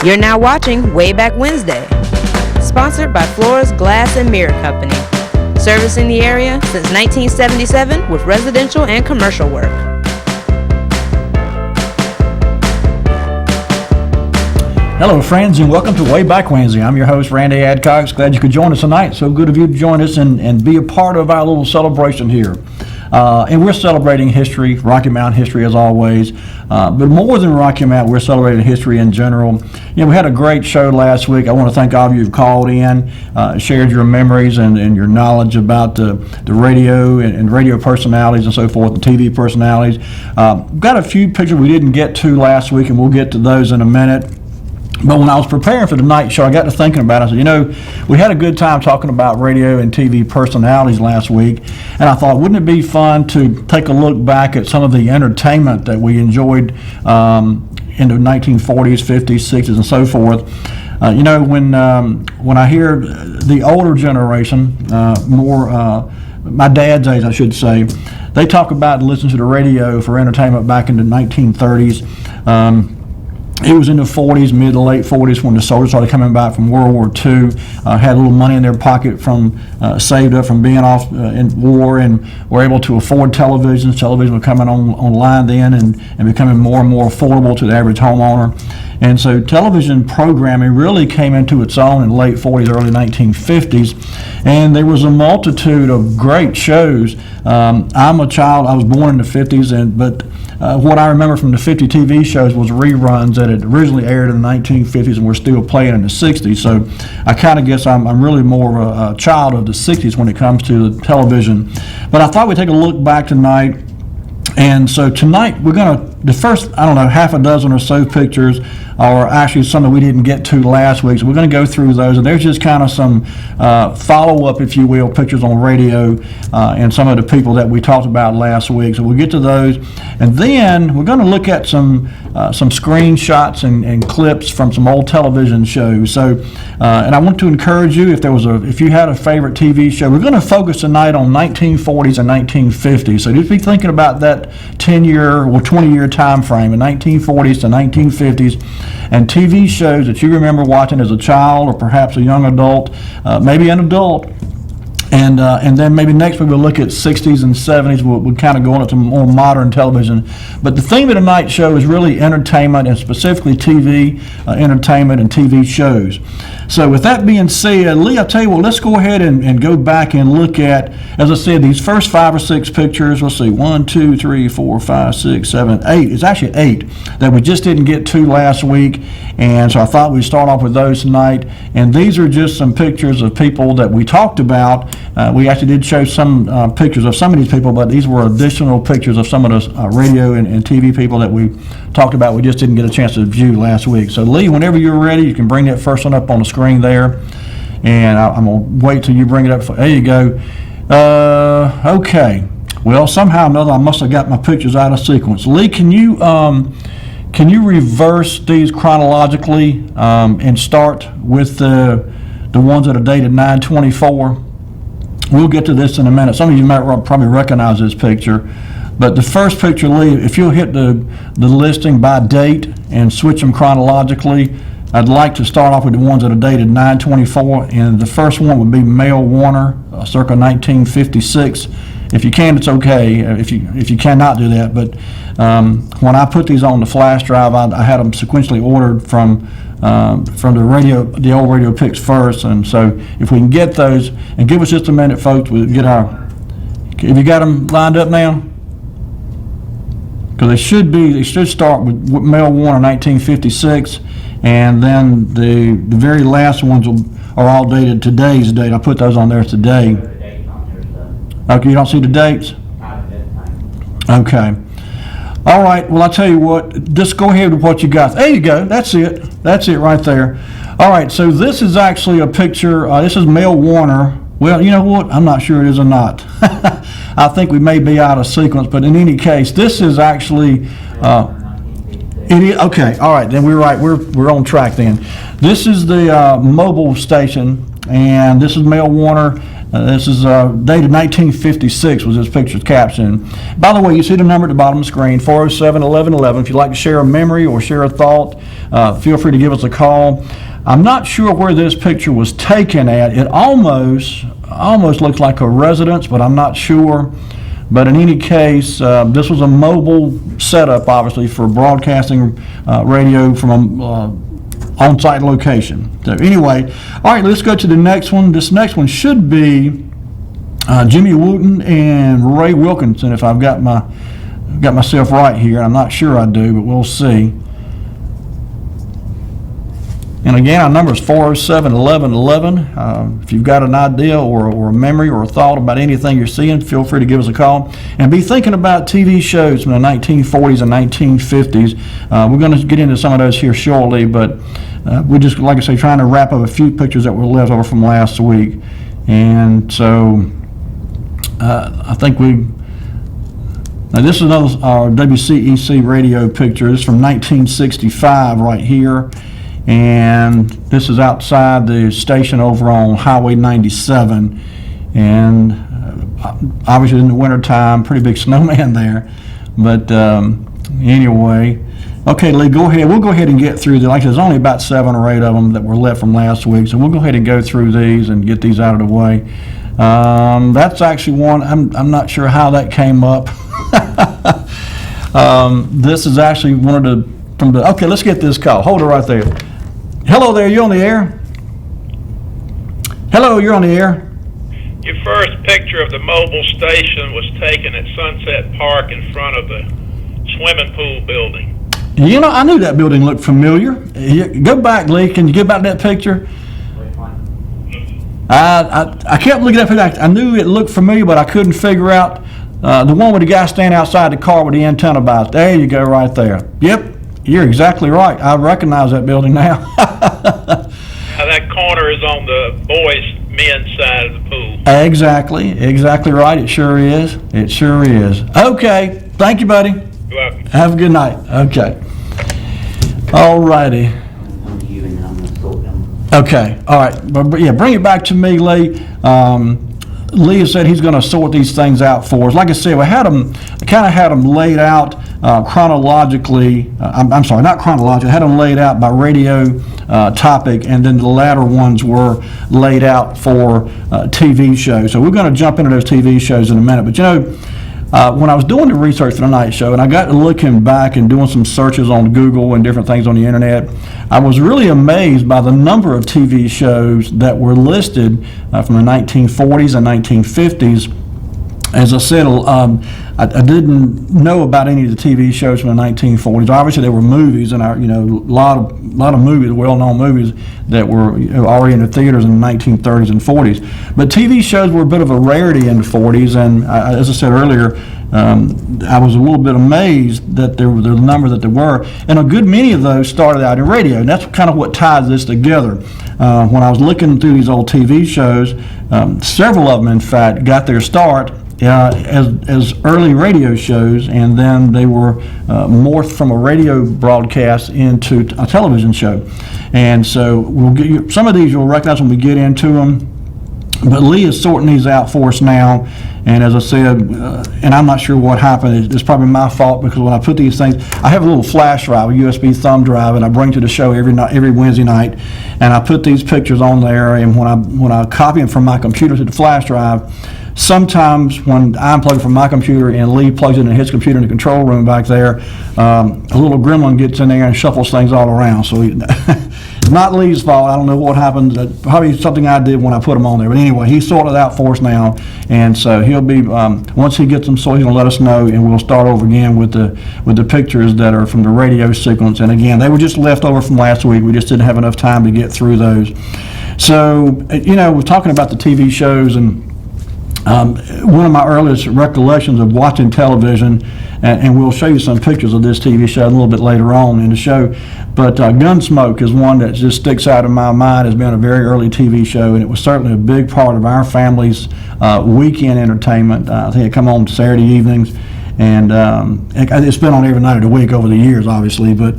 You're now watching Wayback Wednesday, sponsored by Floors Glass and Mirror Company, servicing the area since 1977 with residential and commercial work. Hello friends, and welcome to Wayback Wednesday. I'm your host, Randy Adcox. Glad you could join us tonight. So good of you to join us and be a part of our little celebration here. And we're celebrating history, Rocky Mountain history as always. But more than Rocky Mountain, we're celebrating history in general. You know, we had a great show last week. I want to thank all of you who called in, shared your memories and your knowledge about the radio and radio personalities and so forth, the TV personalities. Got a few pictures we didn't get to last week, and we'll get to those in a minute. But when I was preparing for tonight's show, I got to thinking about it. I said, you know, we had a good time talking about radio and TV personalities last week, and I thought, wouldn't it be fun to take a look back at some of the entertainment that we enjoyed in the 1940s, 50s, 60s, and so forth. You know, when I hear the older generation, my dad's age, I should say, they talk about listening to the radio for entertainment back in the 1930s. It was in the 40s, mid to late 40s, when the soldiers started coming back from World War II, had a little money in their pocket from saved up from being off in war, and were able to afford televisions. Television was coming online then and becoming more and more affordable to the average homeowner. And so television programming really came into its own in the late 40s, early 1950s, and there was a multitude of great shows. I'm a child, I was born in the 50s, but what I remember from the 50 TV shows was reruns that had originally aired in the 1950s and were still playing in the 60s. So I kind of guess I'm really more of a child of the 60s when it comes to the television. But I thought we'd take a look back tonight. And so tonight we're going to, the first, I don't know, half a dozen or so pictures are actually some that we didn't get to last week. So we're going to go through those. And there's just kind of some follow-up, if you will, pictures on radio and some of the people that we talked about last week. So we'll get to those. And then we're going to look at some screenshots and clips from some old television shows. So, and I want to encourage you, if you had a favorite TV show, we're going to focus tonight on 1940s and 1950s. So just be thinking about that 10-year or 20-year time frame, in 1940s to 1950s, and TV shows that you remember watching as a child or perhaps a young adult, maybe an adult. And then maybe next week we'll look at 60s and 70s. We'll kind of go on to more modern television. But the theme of tonight's show is really entertainment, and specifically TV entertainment and TV shows. So with that being said, Lee, I'll tell you what, let's go ahead and go back and look at, as I said, these first 5 or 6 pictures. Let's see, 1, 2, 3, 4, 5, 6, 7, 8. It's actually 8 that we just didn't get to last week. And so I thought we'd start off with those tonight. And these are just some pictures of people that we talked about. We actually did show some pictures of some of these people, but these were additional pictures of some of the radio and TV people that we talked about. We just didn't get a chance to view last week. So Lee, whenever you're ready, you can bring that first one up on the screen there. And I'm going to wait till you bring it up. There you go. Okay. Well, somehow or another, I must have got my pictures out of sequence. Lee, can you reverse these chronologically and start with the ones that are dated 9/24? We'll get to this in a minute. Some of you might probably recognize this picture. But the first picture, Lee, if you'll hit the listing by date and switch them chronologically, I'd like to start off with the ones that are dated 9/24. And the first one would be Mel Warner, circa 1956. If you can, it's okay. If you cannot do that. But when I put these on the flash drive, I had them sequentially ordered from the old radio picks first. And so if we can get those, and give us just a minute, folks, we'll get have you got them lined up now? Because they should start with Mel Warner 1956, and then the very last ones are all dated today's date. I put those on there today. Okay, you don't see the dates? Okay. All right, well, I'll tell you what, just go ahead with what you got. There you go, that's it. That's it right there. All right, so this is actually a picture, this is Mel Warner. Well, you know what, I'm not sure it is or not. I think we may be out of sequence, but in any case, this is actually, it is, okay, all right, then we're right, we're on track then. This is the mobile station, and this is Mel Warner. This is dated 1956 was this picture's caption. By the way, you see the number at the bottom of the screen, 407-1111. If you'd like to share a memory or share a thought, feel free to give us a call. I'm not sure where this picture was taken at. It almost looks like a residence, but I'm not sure. But in any case, this was a mobile setup, obviously, for broadcasting radio from on-site location. So anyway, all right, let's go to the next one. This next one should be Jimmy Wooten and Ray Wilkinson, if I've got myself right here. I'm not sure I do, but we'll see. And again, our number is 407-1111. If you've got an idea or a memory or a thought about anything you're seeing, feel free to give us a call. And be thinking about TV shows from the 1940s and 1950s. We're going to get into some of those here shortly, but we're just, like I say, trying to wrap up a few pictures that were left over from last week. And so I think now this is another WCEC radio picture. This is from 1965 right here. And this is outside the station over on Highway 97, and obviously in the wintertime, pretty big snowman there. But anyway, okay, Lee, go ahead. We'll go ahead and get through. Like there's only about 7 or 8 of them that were left from last week, so we'll go ahead and go through these and get these out of the way. That's actually one. I'm not sure how that came up. This is actually one of the. Okay, let's get this call. Hold it right there. Hello there, you on the air? Hello, you're on the air. Your first picture of the mobile station was taken at Sunset Park in front of the swimming pool building. You know, I knew that building looked familiar. Go back, Lee. Can you get back that picture? I kept looking at it. I knew it looked familiar, but I couldn't figure out the one with the guy standing outside the car with the antenna by it. There you go, right there. Yep. You're exactly right. I recognize that building now. That corner is on the men's side of the pool. Exactly right. It sure is. Okay. Thank you, buddy. You're welcome. Have a good night. Okay. All righty. Okay. All right. But yeah, bring it back to me, Lee. Lee has said he's going to sort these things out for us. Like I said, I kind of had them laid out chronologically. I'm sorry, not chronologically. I had them laid out by radio topic, and then the latter ones were laid out for TV shows. So we're going to jump into those TV shows in a minute. But you know, when I was doing the research for the night show, and I got to looking back and doing some searches on Google and different things on the internet, I was really amazed by the number of TV shows that were listed from the 1940s and 1950s. As I said, I didn't know about any of the TV shows from the 1940s. Obviously, there were movies, and a lot of movies, well-known movies that were already in the theaters in the 1930s and 40s. But TV shows were a bit of a rarity in the 40s, and as I said earlier, I was a little bit amazed that there were the number that there were, and a good many of those started out in radio, and that's kind of what ties this together. When I was looking through these old TV shows, several of them, in fact, got their start as early radio shows, and then they were morphed from a radio broadcast into a television show. And so we'll get some of these you'll recognize when we get into them. But Lee is sorting these out for us now, and as I said, and I'm not sure what happened. It's probably my fault, because when I put these things, I have a little flash drive, a USB thumb drive, and I bring to the show every Wednesday night, and I put these pictures on there. And when I copy them from my computer to the flash drive, sometimes when I'm plugging from my computer and Lee plugs it in his computer in the control room back there, a little gremlin gets in there and shuffles things all around. So it's not Lee's fault. I don't know what happened. Probably something I did when I put them on there. But anyway, he's sorted it out for us now, and so he'll be once he gets them sorted, he's gonna let us know, and we'll start over again with the pictures that are from the radio sequence. And again, they were just left over from last week. We just didn't have enough time to get through those. So we're talking about the TV shows, and one of my earliest recollections of watching television, and we'll show you some pictures of this TV show a little bit later on in the show, but Gunsmoke is one that just sticks out in my mind as being a very early TV show, and it was certainly a big part of our family's weekend entertainment. I think it come on Saturday evenings, And it's been on every night of the week over the years, obviously, but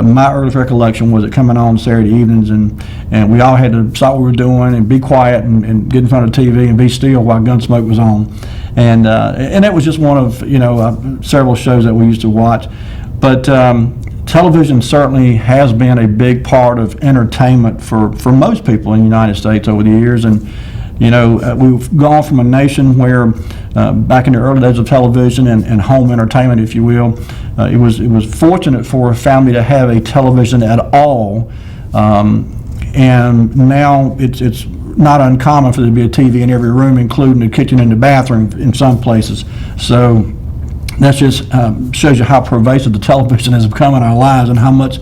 my earliest recollection was it coming on Saturday evenings, and we all had to stop what we were doing and be quiet and get in front of the TV and be still while Gunsmoke was on. And that was just one of, several shows that we used to watch. But television certainly has been a big part of entertainment for most people in the United States over the years. And we've gone from a nation where back in the early days of television and home entertainment, if you will, it was fortunate for a family to have a television at all, and now it's not uncommon for there to be a TV in every room, including the kitchen and the bathroom in some places. So that just shows you how pervasive the television has become in our lives and how much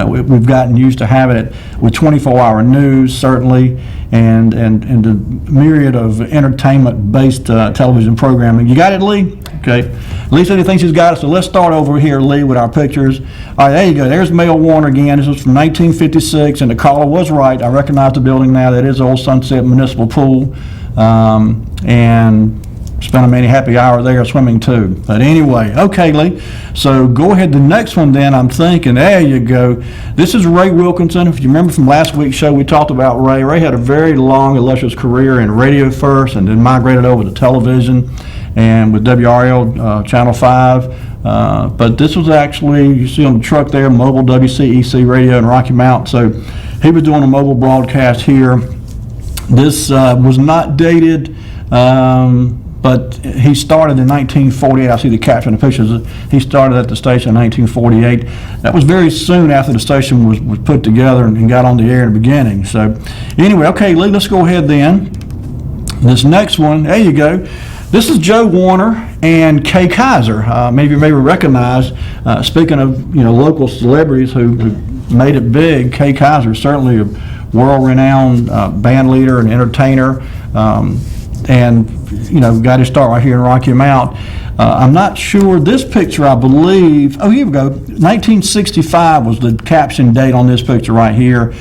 we've gotten used to having it with 24-hour news, certainly, and the myriad of entertainment-based television programming. You got it, Lee? Okay. Lee said he thinks he's got it, so let's start over here, Lee, with our pictures. All right, there you go. There's Mel Warner again. This was from 1956, and the caller was right. I recognize the building now. That is Old Sunset Municipal Pool, and spent a many happy hour there swimming too. But anyway, okay, Lee. So go ahead. The next one then, I'm thinking, there you go. This is Ray Wilkinson. If you remember from last week's show, we talked about Ray. Ray had a very long, illustrious career in radio first and then migrated over to television and with WRL Channel 5. But this was actually, you see on the truck there, mobile WCEC radio in Rocky Mount. So he was doing a mobile broadcast here. This was not dated. But he started in 1948. I see the caption in the pictures. He started at the station in 1948. That was very soon after the station was put together and got on the air in the beginning. So anyway, okay, Lee, let's go ahead then. This next one, there you go. This is Joe Warner and Kay Kaiser. Many of you may recognize, speaking of local celebrities who made it big, Kay Kaiser is certainly a world-renowned band leader and entertainer. And got his start right here in Rocky Mount. I'm not sure, this picture I believe, oh here we go, 1965 was the caption date on this picture right here.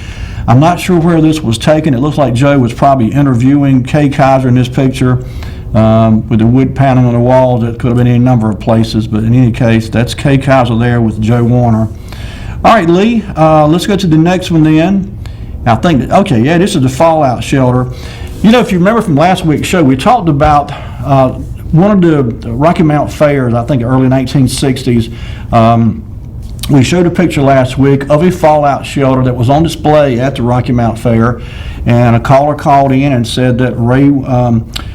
I'm not sure where this was taken. It looks like Joe was probably interviewing Kay Kaiser in this picture with the wood paneling on the walls. That could have been any number of places, but in any case, that's Kay Kaiser there with Joe Warner. All right, Lee, let's go to the next one then. I think, okay, yeah, this is the fallout shelter. If you remember from last week's show, we talked about one of the Rocky Mount fairs, I think early 1960s. We showed a picture last week of a fallout shelter that was on display at the Rocky Mount Fair, and a caller called in and said that Ray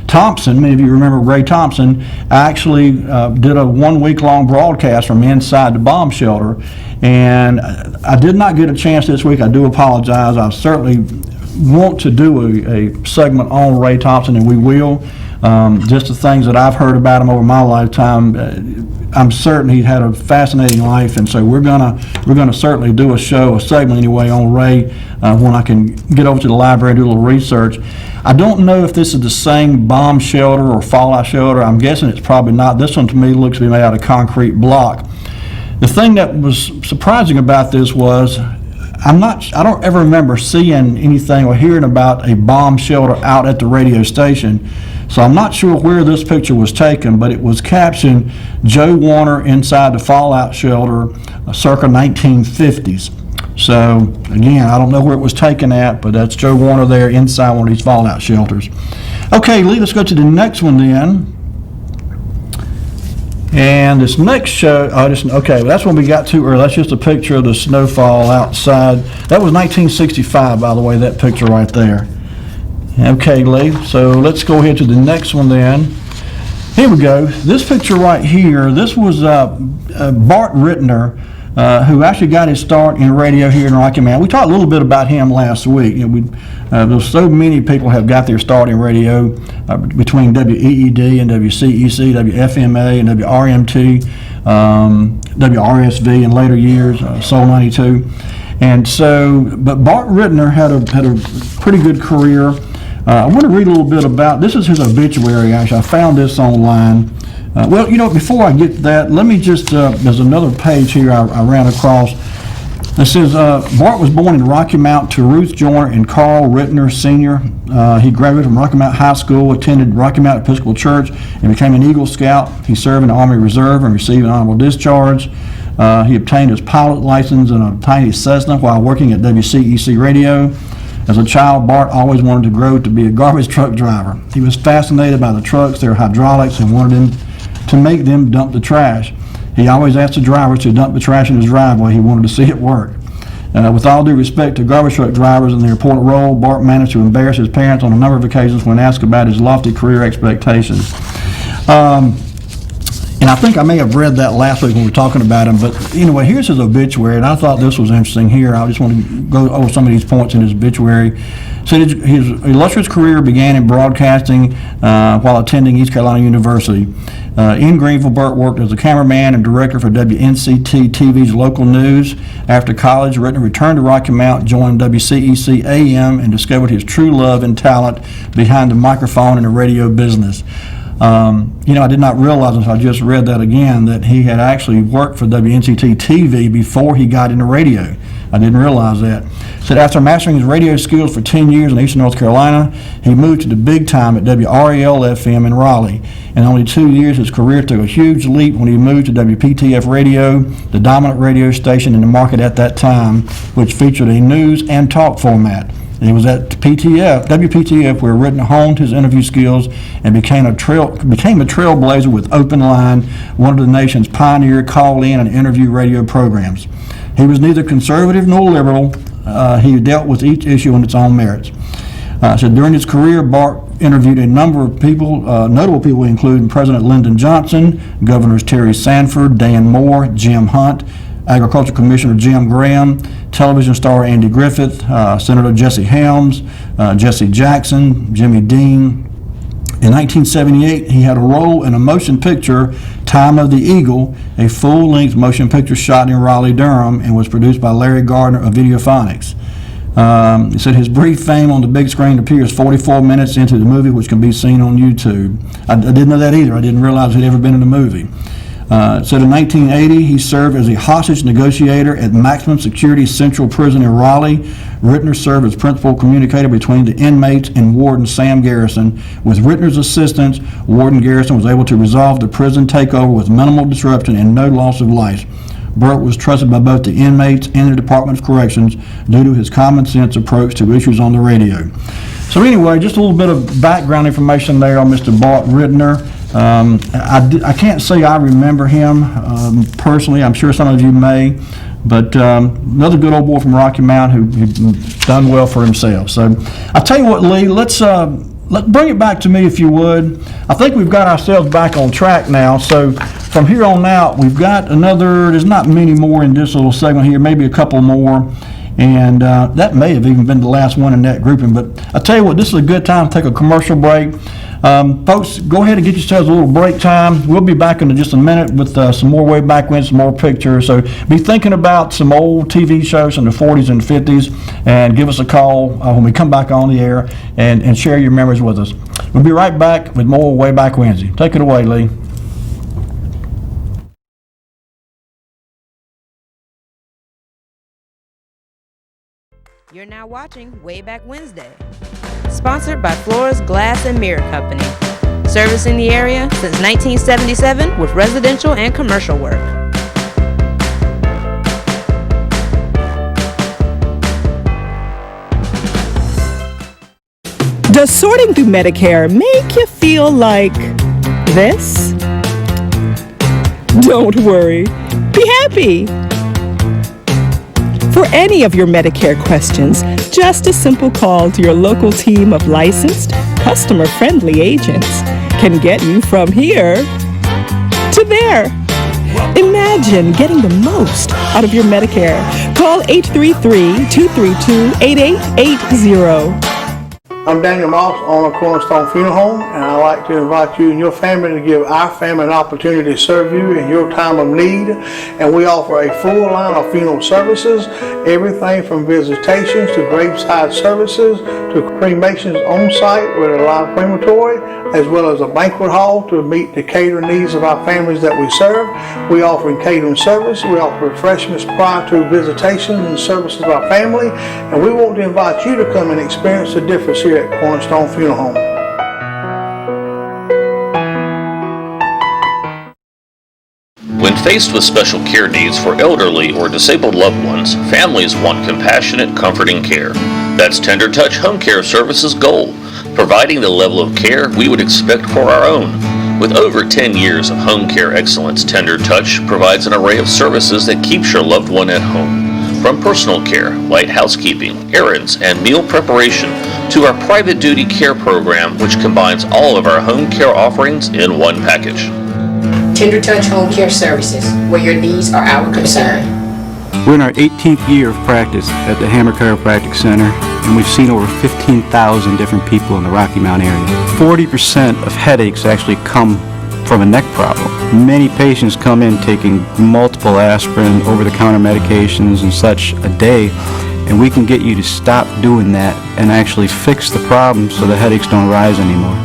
Thompson, many of you remember Ray Thompson, actually did a 1 week long broadcast from inside the bomb shelter. And I did not get a chance this week. I do apologize. I certainly want to do a segment on Ray Thompson, and we will. Just the things that I've heard about him over my lifetime, I'm certain he had a fascinating life, and so we're gonna certainly do a segment anyway on Ray when I can get over to the library and do a little research. I don't know if this is the same bomb shelter or fallout shelter. I'm guessing it's probably not. This one to me looks to be made out of concrete block. The thing that was surprising about this was I don't ever remember seeing anything or hearing about a bomb shelter out at the radio station. So I'm not sure where this picture was taken, but it was captioned Joe Warner inside the fallout shelter circa 1950s. So again, I don't know where it was taken at, but that's Joe Warner there inside one of these fallout shelters. Okay, Lee, let's go to the next one then. And this next show, okay, that's when we got to early. That's just a picture of the snowfall outside. That was 1965, by the way, that picture right there. Okay, Lee, so let's go ahead to the next one then. Here we go. This picture right here, this was Bart Rittner, who actually got his start in radio here in Rocky Mount. We talked a little bit about him last week. There's so many people have got their start in radio between WEED and WCEC, WFMA and WRMT, WRSV in later years, Soul 92. And so, but Bart Rittner had a pretty good career. I want to read a little bit about, this is his obituary actually. I found this online. Well, before I get to that, let me just, there's another page here I ran across. It says, Bart was born in Rocky Mount to Ruth Joyner and Carl Rittner Sr. He graduated from Rocky Mount High School, attended Rocky Mount Episcopal Church, and became an Eagle Scout. He served in the Army Reserve and received an honorable discharge. He obtained his pilot license in a tiny Cessna while working at WCEC Radio. As a child, Bart always wanted to grow to be a garbage truck driver. He was fascinated by the trucks, their hydraulics, and wanted to make them dump the trash. He always asked the drivers to dump the trash in his driveway. He wanted to see it work. With all due respect to garbage truck drivers and their important role, Bart managed to embarrass his parents on a number of occasions when asked about his lofty career expectations. And I think I may have read that last week when we were talking about him, but anyway, here's his obituary, and I thought this was interesting here. I just want to go over some of these points in his obituary. So his illustrious career began in broadcasting while attending East Carolina University. In Greenville, Bart worked as a cameraman and director for WNCT TV's local news. After college, Rittner returned to Rocky Mount, joined WCEC AM, and discovered his true love and talent behind the microphone in the radio business. I did not realize until I just read that again that he had actually worked for WNCT TV before he got into radio. I didn't realize that. Said after mastering his radio skills for 10 years in Eastern North Carolina, he moved to the big time at WRAL-FM in Raleigh. In only 2 years, his career took a huge leap when he moved to WPTF Radio, the dominant radio station in the market at that time, which featured a news and talk format. He was at WPTF, where Rittner honed his interview skills and became a trailblazer with Open Line, one of the nation's pioneer call-in and interview radio programs. He was neither conservative nor liberal. He dealt with each issue on its own merits. So during his career, Bart interviewed a number of people, notable people including President Lyndon Johnson, Governors Terry Sanford, Dan Moore, Jim Hunt, Agriculture Commissioner Jim Graham, television star Andy Griffith, Senator Jesse Helms, Jesse Jackson, Jimmy Dean. In 1978, he had a role in a motion picture, Time of the Eagle, a full-length motion picture shot in Raleigh, Durham, and was produced by Larry Gardner of Videophonics. He said his brief fame on the big screen appears 44 minutes into the movie, which can be seen on YouTube. I didn't know that either. I didn't realize he'd ever been in the movie. So in 1980, he served as a hostage negotiator at Maximum Security Central Prison in Raleigh. Rittner served as principal communicator between the inmates and Warden Sam Garrison. With Rittner's assistance, Warden Garrison was able to resolve the prison takeover with minimal disruption and no loss of life. Bart was trusted by both the inmates and the Department of Corrections due to his common sense approach to issues on the radio. So anyway, just a little bit of background information there on Mr. Bart Rittner. I can't say I remember him personally. I'm sure some of you may, but another good old boy from Rocky Mount who's done well for himself. So I'll tell you what, Lee, let's bring it back to me if you would. I think we've got ourselves back on track now. So from here on out, we've got there's not many more in this little segment here, maybe a couple more. And that may have even been the last one in that grouping. But I'll tell you what, this is a good time to take a commercial break. Folks, go ahead and get yourselves a little break time. We'll be back in just a minute with some more Wayback Wednesday, some more pictures. So be thinking about some old TV shows from the 40s and 50s and give us a call when we come back on the air and share your memories with us. We'll be right back with more Wayback Wednesday. Take it away, Lee. You're now watching Wayback Wednesday, sponsored by Flora's Glass and Mirror Company, servicing the area since 1977 with residential and commercial work. Does sorting through Medicare make you feel like this? Don't worry. Be happy. For any of your Medicare questions, just a simple call to your local team of licensed, customer-friendly agents can get you from here to there. Imagine getting the most out of your Medicare. Call 833-232-8880. I'm Daniel Moss, owner of Cornstalk Funeral Home, and I'd like to invite you and your family to give our family an opportunity to serve you in your time of need. And we offer a full line of funeral services, everything from visitations to graveside services to cremations on site with a live crematory, as well as a banquet hall to meet the catering needs of our families that we serve. We offer catering service, we offer refreshments prior to visitations and services of our family, and we want to invite you to come and experience the difference here at Cornerstone Funeral Home. When faced with special care needs for elderly or disabled loved ones, families want compassionate, comforting care. That's Tender Touch Home Care Services' goal, providing the level of care we would expect for our own. With over 10 years of home care excellence, Tender Touch provides an array of services that keeps your loved one at home. From personal care, light housekeeping, errands, and meal preparation, to our private duty care program, which combines all of our home care offerings in one package. Tender Touch Home Care Services, where your needs are our concern. We're in our 18th year of practice at the Hammer Chiropractic Center, and we've seen over 15,000 different people in the Rocky Mount area. 40% of headaches actually come from a neck problem. Many patients come in taking multiple aspirin, over-the-counter medications and such a day, and we can get you to stop doing that and actually fix the problem so the headaches don't rise anymore.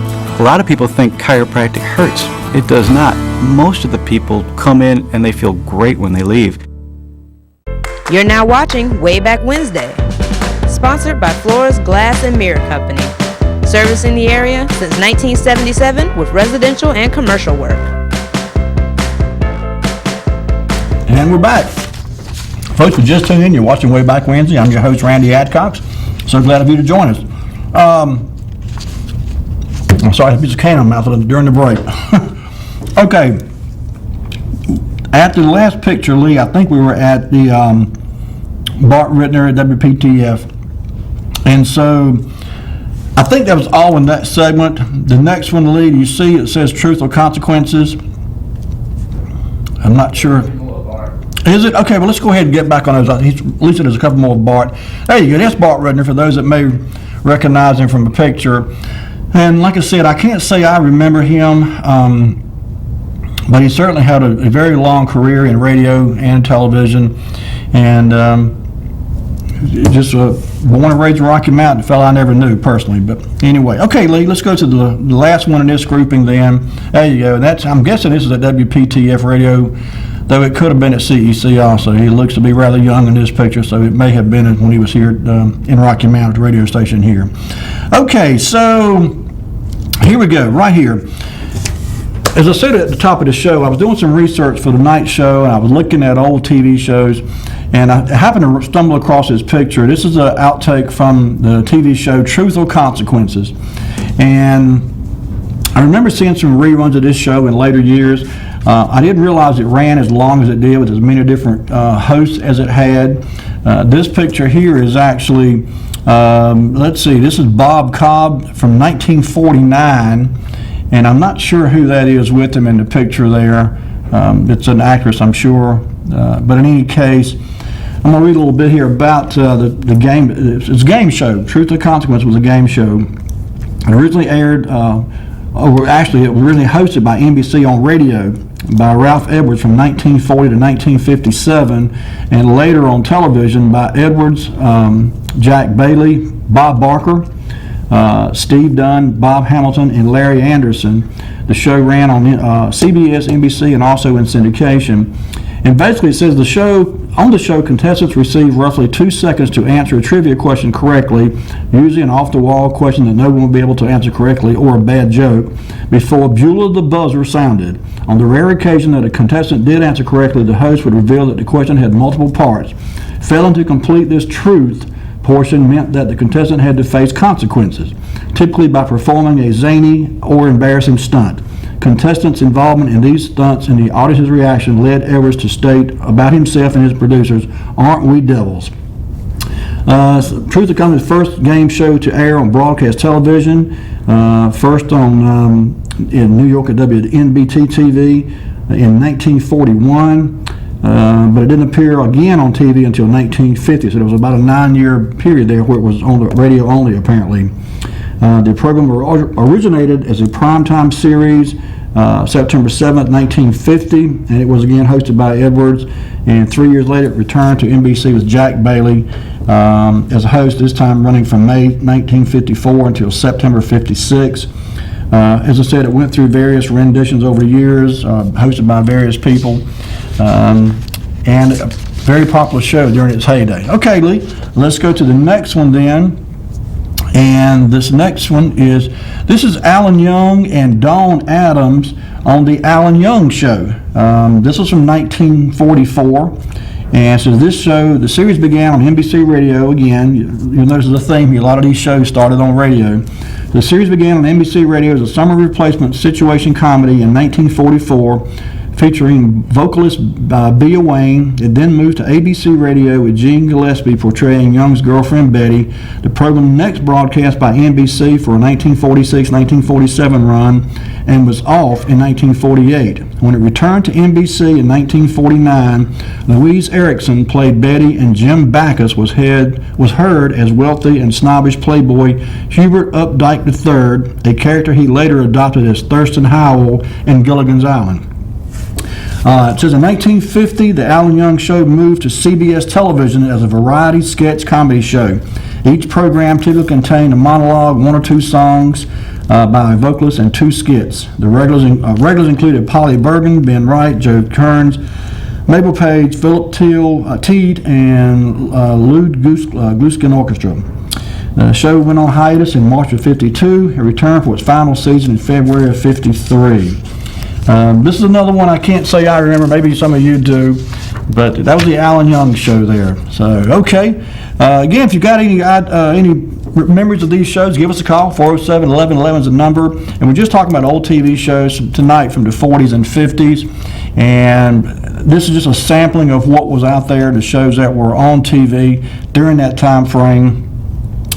A lot of people think chiropractic hurts. It does not. Most of the people come in and they feel great when they leave. You're now watching Wayback Wednesday, sponsored by Flores Glass and Mirror Company, servicing the area since 1977 with residential and commercial work. And we're back. Folks, we just tuned in. You're watching Wayback Wednesday. I'm your host, Randy Adcox. So glad of you to join us. I'm sorry, I had a piece of can in my mouth during the break. Okay. After the last picture, Lee, I think we were at the Bart Rittner at WPTF. And so I think that was all in that segment. The next one, Lee, you see it says Truth or Consequences. I'm not sure. Is it? Okay, well, let's go ahead and get back on those. At least there's a couple more of Bart. There you go. That's Bart Rudner, for those that may recognize him from the picture. And like I said, I can't say I remember him, but he certainly had a very long career in radio and television. And just born and raised in Rocky Mountain, a fellow I never knew personally. But anyway, okay, Lee, let's go to the last one in this grouping then. There you go. And that's, I'm guessing this is at WPTF radio, though it could have been at CEC also. He looks to be rather young in this picture, so it may have been when he was here in Rocky Mount at the radio station here. Okay, so here we go, right here. As I said at the top of the show, I was doing some research for the night show, and I was looking at old TV shows, and I happened to stumble across this picture. This is an outtake from the TV show Truth or Consequences. And I remember seeing some reruns of this show in later years. I didn't realize it ran as long as it did with as many different hosts as it had. This picture here is actually, let's see, this is Bob Cobb from 1949, and I'm not sure who that is with him in the picture there. It's an actress, I'm sure, but in any case, I'm going to read a little bit here about the game. It's a game show. Truth or Consequence was a game show. It originally aired, actually it was originally hosted by NBC on radio by Ralph Edwards from 1940 to 1957, and later on television by Edwards, Jack Bailey, Bob Barker, Steve Dunn, Bob Hamilton, and Larry Anderson. The show ran on CBS, NBC, and also in syndication. And basically it says on the show, contestants receive roughly 2 seconds to answer a trivia question correctly, usually an off-the-wall question that no one will be able to answer correctly, or a bad joke, before Beulah the buzzer sounded. On the rare occasion that a contestant did answer correctly, the host would reveal that the question had multiple parts. Failing to complete this truth portion meant that the contestant had to face consequences, typically by performing a zany or embarrassing stunt. Contestants' involvement in these stunts and the audience's reaction led Edwards to state about himself and his producers, "Aren't we devils?" Truth or Consequences' first game show to air on broadcast television, first on in New York at WNBT TV in 1941, but it didn't appear again on TV until 1950, so there was about a 9-year period there where it was on the radio only, apparently. The program originated as a primetime series September 7th, 1950, and it was again hosted by Edwards. And 3 years later, it returned to NBC with Jack Bailey as a host, this time running from May 1954 until September 56. As I said, it went through various renditions over the years, hosted by various people, and a very popular show during its heyday. Okay, Lee, let's go to the next one then. And this next one is Alan Young and Dawn Adams on the Alan Young Show. This was from 1944. And so this show, the series began on NBC Radio again. You'll notice there's a theme here. A lot of these shows started on radio. The series began on NBC Radio as a summer replacement situation comedy in 1944, featuring vocalist Bea Wayne. It then moved to ABC Radio with Gene Gillespie portraying Young's girlfriend Betty. The program next broadcast by NBC for a 1946-1947 run and was off in 1948. When it returned to NBC in 1949, Louise Erickson played Betty and Jim Backus was heard as wealthy and snobbish playboy Hubert Updike III, a character he later adopted as Thurston Howell in Gilligan's Island. It says in 1950, the Alan Young Show moved to CBS television as a variety sketch comedy show. Each program typically contained a monologue, one or two songs by a vocalist, and two skits. The regulars included Polly Bergen, Ben Wright, Joe Kearns, Mabel Page, Philip Teed, and Lud Gluskin Orchestra. The show went on hiatus in March of '52. It returned for its final season in February of '53. This is another one I can't say I remember. Maybe some of you do, but that was the Alan Young Show there. So, okay. Again, if you've got any memories of these shows, give us a call. 407-1111 is the number. And we're just talking about old TV shows tonight from the 40s and 50s. And this is just a sampling of what was out there, the shows that were on TV during that time frame.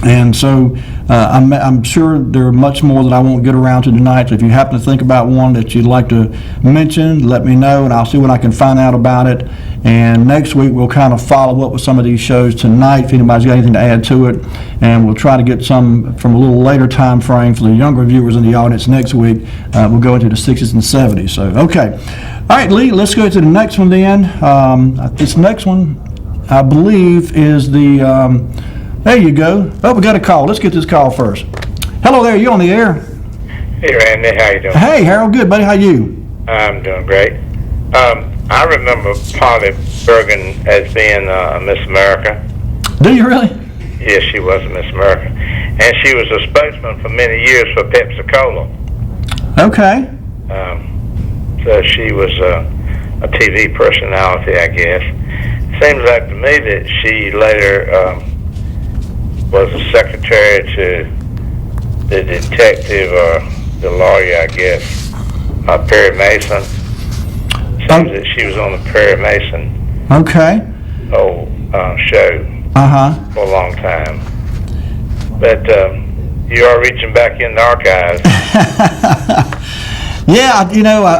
And so I'm sure there are much more that I won't get around to tonight. So if you happen to think about one that you'd like to mention, let me know, and I'll see what I can find out about it. And next week we'll kind of follow up with some of these shows tonight, if anybody's got anything to add to it. And we'll try to get some from a little later time frame for the younger viewers in the audience next week. We'll go into the 60s and 70s. So, okay. All right, Lee, let's go to the next one then. This next one, I believe, is the... there you go. Oh, we got a call. Let's get this call first. Hello there. You on the air? Hey, Randy. How you doing? Hey, Harold. Good, buddy. How you? I'm doing great. I remember Polly Bergen as being Miss America. Do you really? Yes, she was Miss America. And she was a spokesman for many years for Pepsi-Cola. Okay. So she was a TV personality, I guess. Seems like to me that she later... was a secretary to the detective or the lawyer, I guess, Perry Mason. Seems that she was on the Perry Mason show for a long time. But you are reaching back in the archives. Yeah,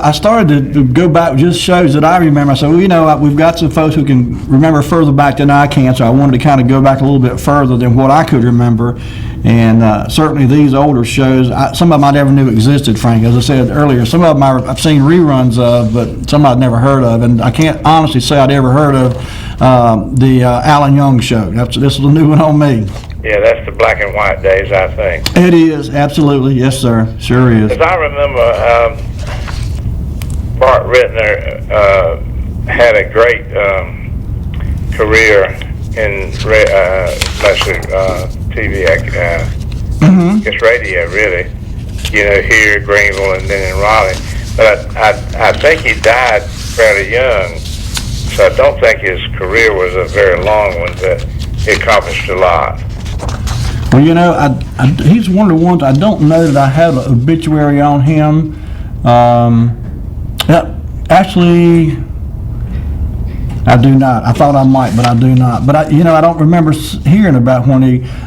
I started to go back with just shows that I remember. So, we've got some folks who can remember further back than I can, so I wanted to kind of go back a little bit further than what I could remember. And certainly these older shows, some of them I never knew existed, Frank. As I said earlier, some of them I've seen reruns of, but some I'd never heard of. And I can't honestly say I'd ever heard of the Alan Young Show. This is a new one on me. Yeah, that's the black and white days, I think. It is, absolutely. Yes, sir. Sure is. Because I remember Bart Rittner had a great career in mostly TV, guess radio, really. Here, Greenville, and then in Raleigh. But I think he died fairly young, so I don't think his career was a very long one, but he accomplished a lot. Well, he's one of the ones, I don't know that I have an obituary on him. Actually, I do not. I thought I might, but I do not. But, I don't remember hearing about when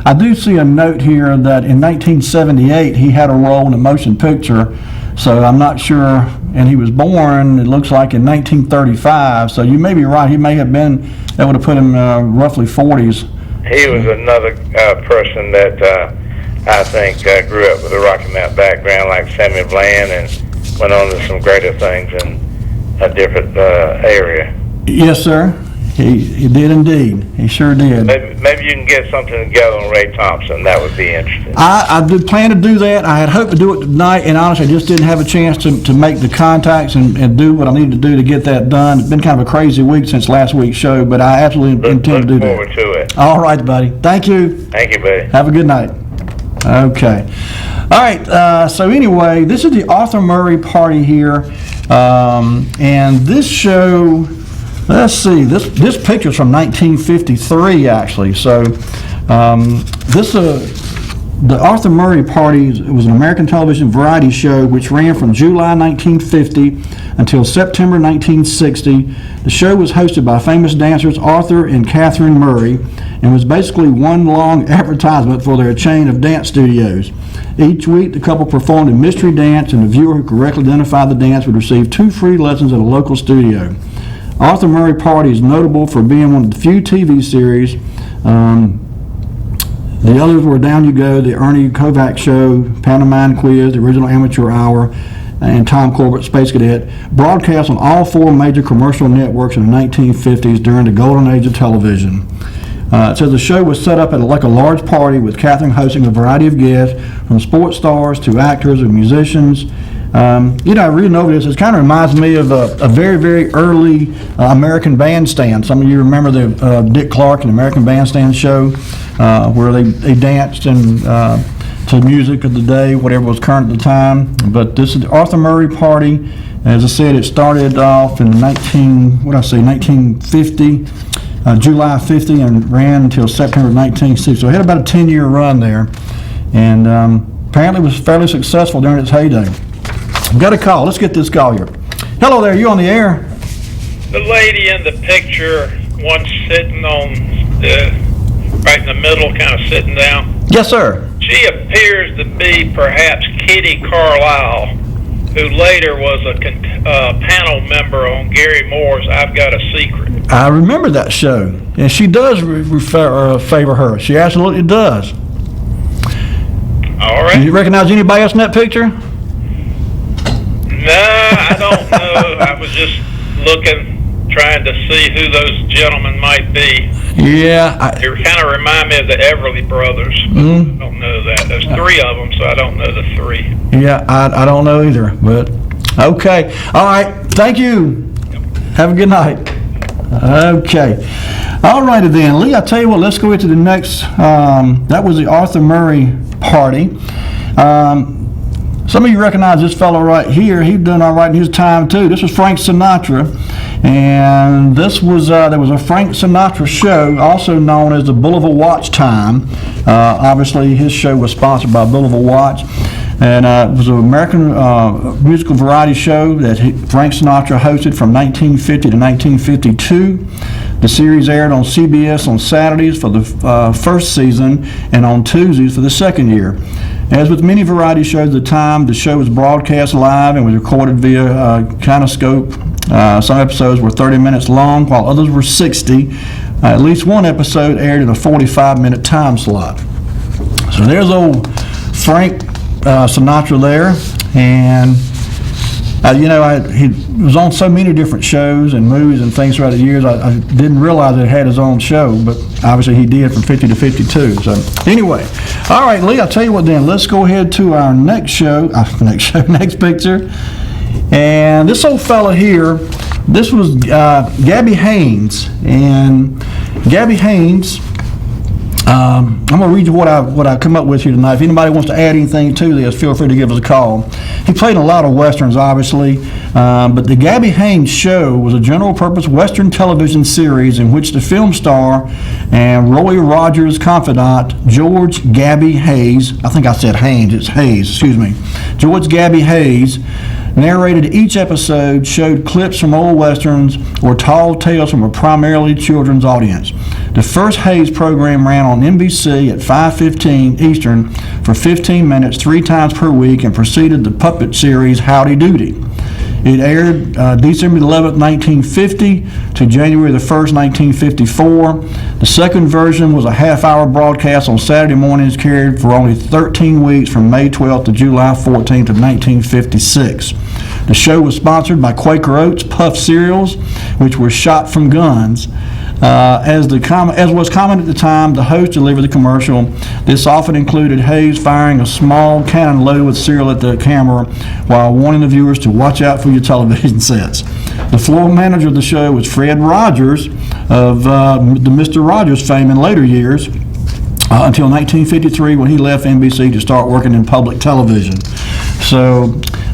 I do see a note here that in 1978 he had a role in a motion picture, so I'm not sure, and he was born, it looks like, in 1935, so you may be right. He may have been, that would have put him roughly 40s. He was another person that I think grew up with a Rocky Mountain background like Samuel Bland and went on to some greater things in a different area. Yes, sir. He did indeed. He sure did. Maybe you can get something together on Ray Thompson. That would be interesting. I did plan to do that. I had hoped to do it tonight, and honestly, I just didn't have a chance to make the contacts and do what I needed to do to get that done. It's been kind of a crazy week since last week's show, but I absolutely intend to do that. Look forward to it. All right, buddy. Thank you. Thank you, buddy. Have a good night. Okay. All right. So anyway, this is the Arthur Murray party here, and this show. Let's see. This picture's from 1953, actually. So the Arthur Murray Party was an American television variety show which ran from July 1950 until September 1960. The show was hosted by famous dancers Arthur and Catherine Murray and was basically one long advertisement for their chain of dance studios. Each week, the couple performed a mystery dance, and the viewer who correctly identified the dance would receive 2 free lessons at a local studio. Arthur Murray Party is notable for being one of the few TV series. The others were Down You Go, The Ernie Kovacs Show, Pantomime Quiz, The Original Amateur Hour, and Tom Corbett, Space Cadet, broadcast on all 4 major commercial networks in the 1950s during the golden age of television. It says the show was set up like a large party with Catherine hosting a variety of guests, from sports stars to actors and musicians. Reading over this, it kind of reminds me of a very, very early American Bandstand. Some of you remember the Dick Clark and American Bandstand show where they danced and to music of the day, whatever was current at the time. But this is the Arthur Murray Party. As I said, it started off in 1950, July 50, and ran until September 1960. So it had about a 10-year run there, and apparently was fairly successful during its heyday. We've got a call. Let's get this call here. Hello there, you on the air? The lady in the picture, one sitting on right in the middle, kind of sitting down. Yes, sir. She appears to be perhaps Kitty Carlisle, who later was a panel member on Gary Moore's I've Got a Secret. I remember that show, and she does favor her. She absolutely does. All right. Do you recognize anybody else in that picture? No, I don't know. I was just looking, trying to see who those gentlemen might be. Yeah. They kind of remind me of the Everly Brothers. But I don't know that. There's 3 of them, so I don't know the 3. Yeah, I don't know either, but okay. All right. Thank you. Have a good night. Okay. All righty then. Lee, I tell you what, let's go into the next. That was the Arthur Murray Party. Some of you recognize this fellow right here. He'd done all right in his time too. This was Frank Sinatra, and this was there was a Frank Sinatra show, also known as the Boulevard Watch Time. Obviously, his show was sponsored by Boulevard Watch, and it was an American musical variety show that Frank Sinatra hosted from 1950 to 1952. The series aired on CBS on Saturdays for the first season and on Tuesdays for the second year. As with many variety shows at the time, the show was broadcast live and was recorded via Kinescope. Some episodes were 30 minutes long, while others were 60. At least one episode aired in a 45-minute time slot. So there's old Frank Sinatra there, and he was on so many different shows and movies and things throughout the years. I didn't realize it had his own show, but obviously he did from 50 to 52. So anyway, all right, Lee, I'll tell you what then. Let's go ahead to our next show, next picture. And this old fella here, this was Gabby Haynes. And Gabby Haynes, I'm going to read you what I come up with here tonight. If anybody wants to add anything to this, feel free to give us a call. He played in a lot of westerns, obviously, but the Gabby Haynes Show was a general-purpose western television series in which the film star and Roy Rogers' confidant, George Gabby Hayes, I think I said Haynes, it's Hayes, excuse me, George Gabby Hayes, narrated each episode, showed clips from old westerns, or tall tales from a primarily children's audience. The first Hayes program ran on NBC at 5:15 Eastern for 15 minutes 3 times per week and preceded the puppet series Howdy Doody. It aired December 11th, 1950 to January the 1st, 1954. The second version was a half-hour broadcast on Saturday mornings, carried for only 13 weeks from May 12th to July 14th of 1956. The show was sponsored by Quaker Oats Puff cereals, which were shot from guns. As was common at the time, the host delivered the commercial. This often included Hayes firing a small cannon loaded with cereal at the camera while warning the viewers to watch out for your television sets. The floor manager of the show was Fred Rogers of the Mr. Rogers fame in later years, until 1953 when he left NBC to start working in public television. So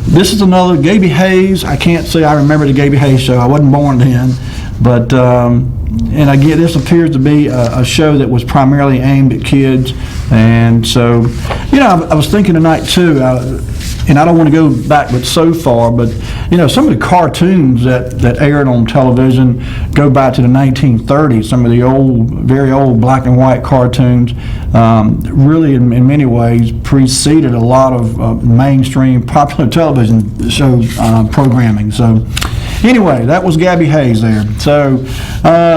this is another Gaby Hayes. I can't say I remember the Gaby Hayes show. I wasn't born then, but and again, this appears to be a show that was primarily aimed at kids. And so, I was thinking tonight too, and I don't want to go back but so far, but some of the cartoons that aired on television go back to the 1930s. Some of the very old black and white cartoons really in many ways preceded a lot of mainstream popular television show programming. So anyway, that was Gaby Hayes there. So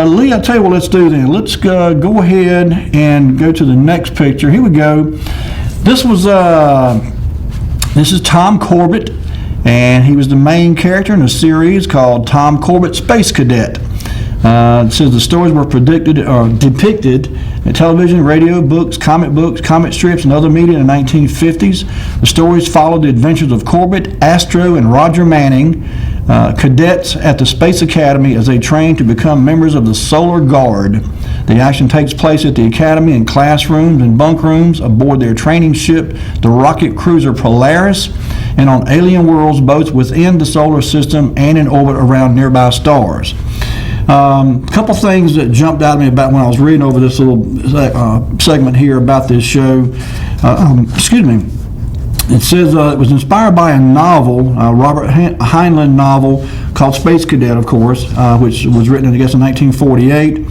Lee, I'll tell you what let's do then. Let's go ahead and go to the next picture. Here we go. This is Tom Corbett, and he was the main character in a series called Tom Corbett Space Cadet. It says the stories were depicted in television, radio, books, comic strips, and other media in the 1950s. The stories followed the adventures of Corbett, Astro, and Roger Manning, cadets at the Space Academy as they train to become members of the Solar Guard. The action takes place at the Academy in classrooms and bunk rooms, aboard their training ship, the rocket cruiser Polaris, and on alien worlds both within the solar system and in orbit around nearby stars. A couple things that jumped out at me about when I was reading over this little segment here about this show. It says it was inspired by a novel, Robert Heinlein novel called Space Cadet, of course, which was written, I guess, in 1948.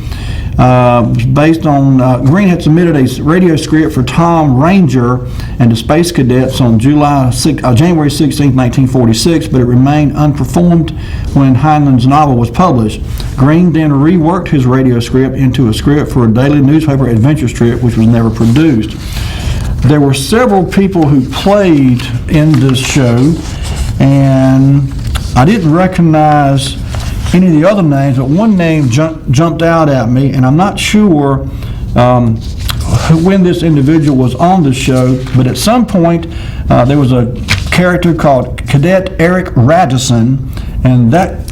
Based on, Green had submitted a radio script for Tom Ranger and the Space Cadets on January 16, 1946, but it remained unperformed when Heinlein's novel was published. Green then reworked his radio script into a script for a daily newspaper adventure strip, which was never produced. There were several people who played in this show, and I didn't recognize any of the other names, but one name jumped out at me, and I'm not sure when this individual was on the show, but at some point there was a character called Cadet Eric Radisson, and that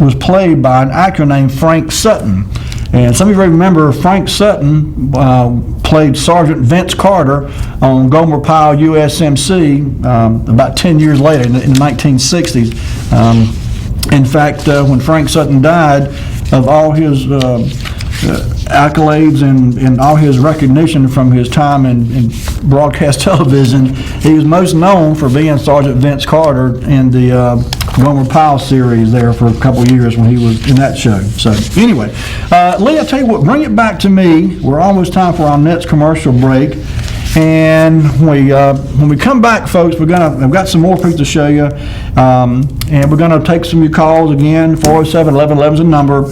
was played by an actor named Frank Sutton. And some of you remember Frank Sutton played Sergeant Vince Carter on Gomer Pyle USMC about 10 years later in the 1960s. In fact, when Frank Sutton died, of all his accolades and all his recognition from his time in broadcast television, he was most known for being Sergeant Vince Carter in the Gomer Pyle series there for a couple of years when he was in that show. So anyway, Lee, I'll tell you what, bring it back to me. We're almost time for our next commercial break. And when we come back, folks, I've got some more pictures to show you, and we're going to take some of your calls again. 407-1111 is the number.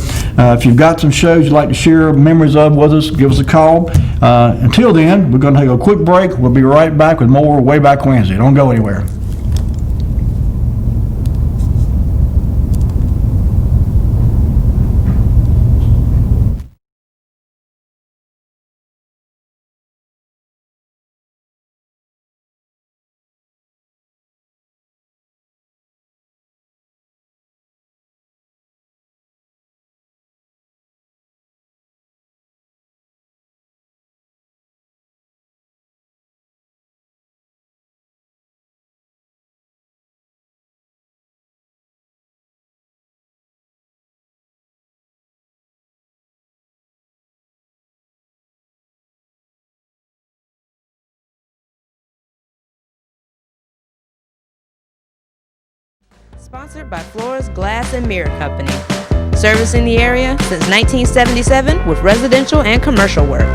If you've got some shows you'd like to share memories of with us, give us a call. Until then, we're going to take a quick break. We'll be right back with more Wayback Wednesday. Don't go anywhere. Sponsored by Floors Glass and Mirror Company. Servicing the area since 1977 with residential and commercial work.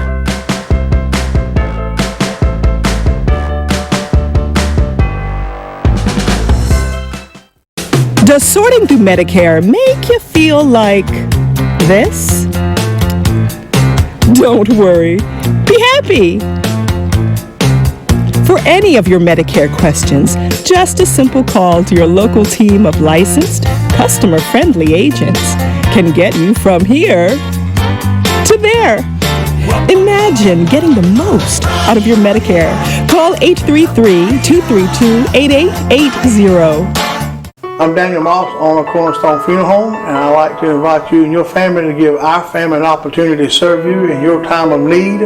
Does sorting through Medicare make you feel like this? Don't worry. Be happy. For any of your Medicare questions, just a simple call to your local team of licensed, customer-friendly agents can get you from here to there. Imagine getting the most out of your Medicare. Call 833-232-8880. I'm Daniel Moss, owner of Cornstalk Funeral Home, and I'd like to invite you and your family to give our family an opportunity to serve you in your time of need.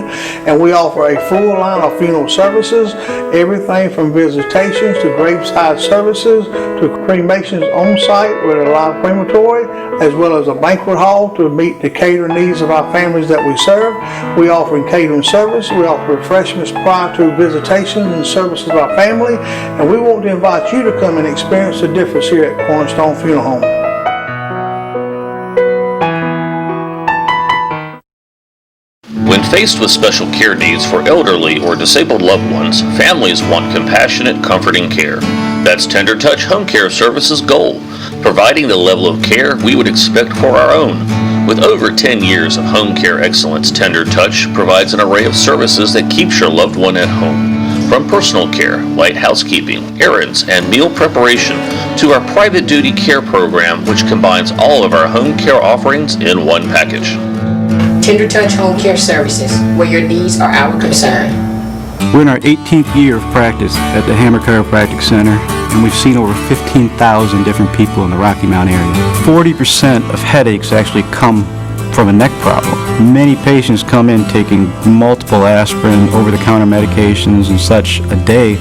And we offer a full line of funeral services, everything from visitations to graveside services to cremations on site with a live crematory, as well as a banquet hall to meet the catering needs of our families that we serve. We offer catering service, we offer refreshments prior to visitations and services of our family, and we want to invite you to come and experience the difference here at Cornstalk Funeral Home. When faced with special care needs for elderly or disabled loved ones, families want compassionate, comforting care. That's Tender Touch Home Care Services' goal, providing the level of care we would expect for our own. With over 10 years of home care excellence, Tender Touch provides an array of services that keeps your loved one at home. From personal care, light housekeeping, errands, and meal preparation, to our private duty care program, which combines all of our home care offerings in one package. Tender Touch Home Care Services, where your needs are our concern. We're in our 18th year of practice at the Hammer Chiropractic Center, and we've seen over 15,000 different people in the Rocky Mount area. 40% of headaches actually come from a neck problem. Many patients come in taking multiple aspirin, over-the-counter medications and such a day,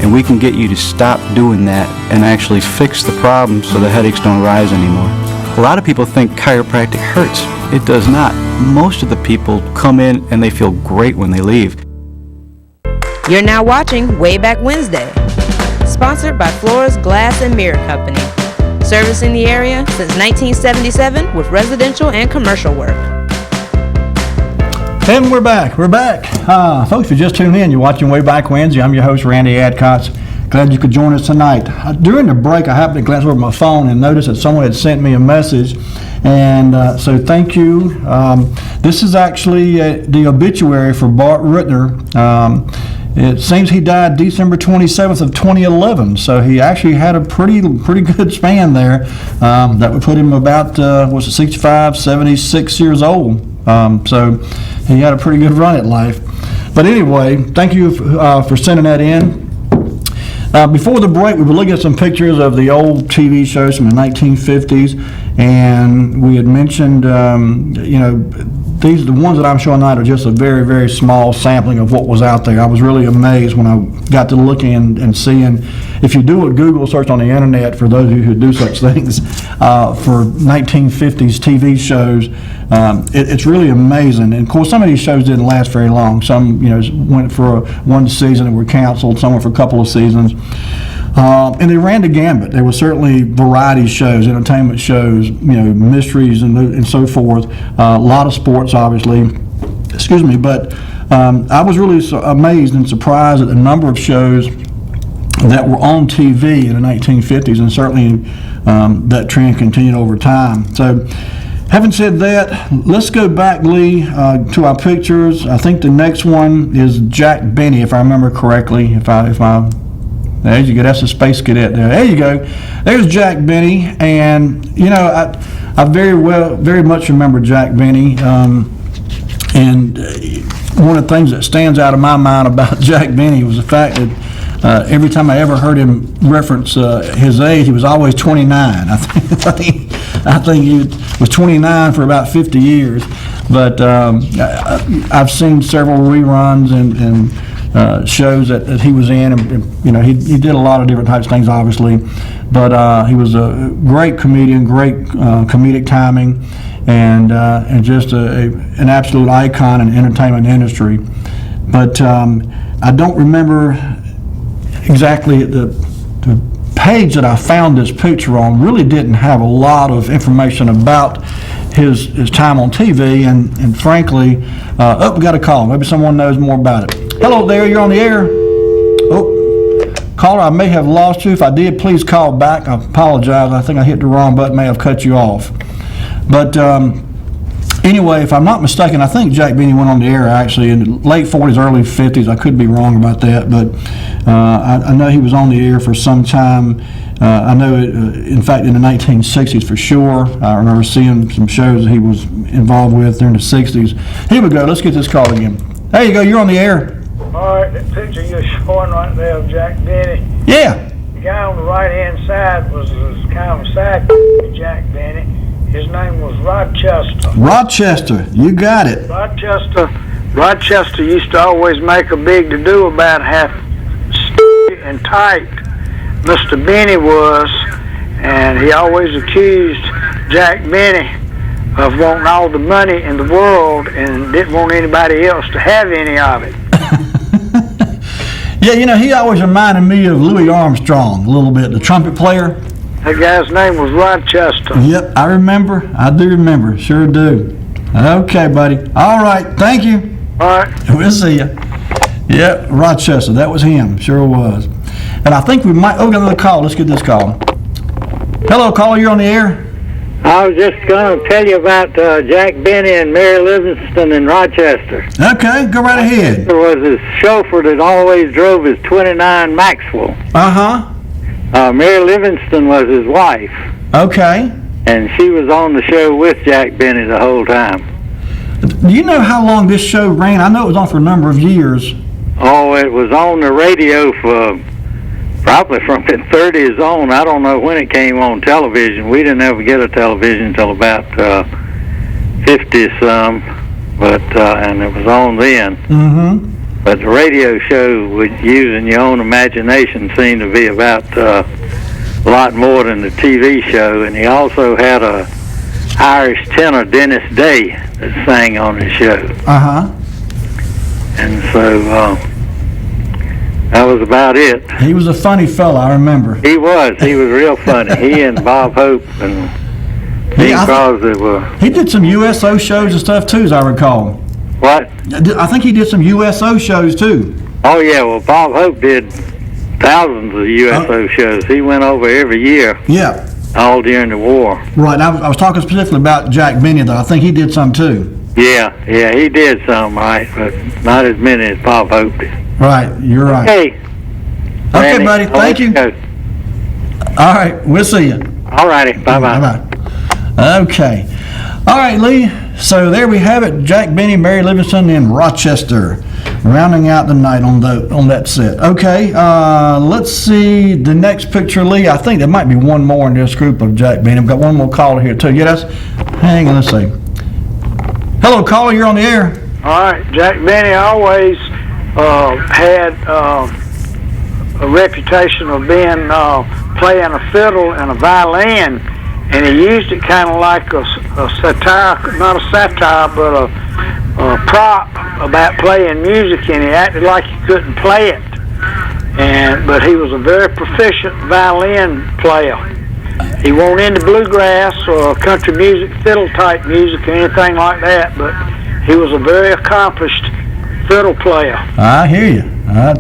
and we can get you to stop doing that and actually fix the problem so the headaches don't rise anymore. A lot of people think chiropractic hurts. It does not. Most of the people come in and they feel great when they leave. You're now watching Wayback Wednesday, sponsored by Flores Glass and Mirror Company, servicing the area since 1977 with residential and commercial work. And we're back. Folks, if you just tuned in, you're watching Wayback Wednesday. I'm your host, Randy Adcox. Glad you could join us tonight. During the break, I happened to glance over my phone and noticed that someone had sent me a message. And so thank you. This is actually the obituary for Bart Rittner. It seems he died December 27th of 2011, so he actually had a pretty good span there. That would put him about, 65, 76 years old. So he had a pretty good run at life. But anyway, thank you for sending that in. Before the break, we were looking at some pictures of the old TV shows from the 1950s, and we had mentioned, the ones that I'm showing tonight are just a very, very small sampling of what was out there. I was really amazed when I got to looking and seeing, if you do a Google search on the internet, for those of you who do such things, for 1950s TV shows, it's really amazing. And of course, some of these shows didn't last very long. Some, went for one season and were canceled. Some were for a couple of seasons. And they ran the gambit. There were certainly variety shows, entertainment shows, mysteries and so forth. A lot of sports, obviously. But I was really amazed and surprised at the number of shows that were on TV in the 1950s, and certainly that trend continued over time. So, having said that, let's go back, Lee, to our pictures. I think the next one is Jack Benny, if I remember correctly. There you go. That's a Space Cadet there. There you go. There's Jack Benny, and I very much remember Jack Benny. And one of the things that stands out of my mind about Jack Benny was the fact that every time I ever heard him reference his age, he was always 29. I think he was 29 for about 50 years. But I've seen several reruns and shows that he was in, and he did a lot of different types of things, obviously, but he was a great comedian, great comedic timing, and just an absolute icon in the entertainment industry. But I don't remember exactly the page that I found this picture on. Really didn't have a lot of information about his time on TV, and frankly, we got a call. Maybe someone knows more about it. Hello there, you're on the air. Oh, Caller, I may have lost you. If I did, please call back. I apologize. I think I hit the wrong button, may have cut you off. But anyway, if I'm not mistaken, I think Jack Benny went on the air actually in the late 40s, early 50s. I could be wrong about that, but I know he was on the air for some time. I know, in fact, in the 1960s for sure. I remember seeing some shows that he was involved with during the 60s. Here we go. Let's get this call again. There you go. You're on the air. All right, that picture you're showing right there of Jack Benny. Yeah. The guy on the right-hand side was kind of a side of Jack Benny. His name was Rochester. Rochester. You got it. Rochester used to always make a big to-do about how and tight Mr. Benny was, and he always accused Jack Benny of wanting all the money in the world and didn't want anybody else to have any of it. Yeah, you know, he always reminded me of Louis Armstrong a little bit, the trumpet player. That guy's name was Rochester. Yep, I remember. I do remember. Sure do. Okay, buddy. All right, thank you. All right. We'll see you. Yep, Rochester. That was him. Sure was. And I think we might... Oh, we got another call. Let's get this call. Hello, caller. You're on the air. I was just going to tell you about Jack Benny and Mary Livingston in Rochester. Okay, go right ahead. There was this chauffeur that always drove his 29 Maxwell. Uh-huh. Mary Livingston was his wife. Okay. And she was on the show with Jack Benny the whole time. Do you know how long this show ran? I know it was on for a number of years. Oh, it was on the radio for probably from the 30s on. I don't know when it came on television. We didn't ever get a television until about 50-some, but and it was on then. Mm-hmm. But the radio show with using your own imagination seemed to be about a lot more than the TV show. And he also had a Irish tenor, Dennis Day, that sang on his show. Uh-huh. And so that was about it. He was a funny fella, I remember. He was real funny. He and Bob Hope and Dean Crosby were. He did some USO shows and stuff too, as I recall. What? I think he did some USO shows too. Oh yeah, well Bob Hope did thousands of USO shows. He went over every year. Yeah. All during the war. Right. I was talking specifically about Jack Benny, though. I think he did some too. Yeah, he did some, right, but not as many as Bob Hope did. Right, you're right. Okay. Okay, Randy, buddy. Thank you. Go. All right, we'll see you. All righty. Bye-bye. Bye-bye. Okay. All right, Lee. So there we have it. Jack Benny, Mary Livingston in Rochester, rounding out the night on that set. Okay, let's see the next picture, Lee. I think there might be one more in this group of Jack Benny. I've got one more caller here, too. Yeah, hang on, let's see. Hello, caller, you're on the air. All right, Jack Benny always had a reputation of being playing a fiddle and a violin, and he used it kind of like a satire, not a satire, but a prop about playing music, and he acted like he couldn't play it. But he was a very proficient violin player. He wasn't into bluegrass or country music, fiddle type music, or anything like that, but he was a very accomplished fiddle player. I hear you. All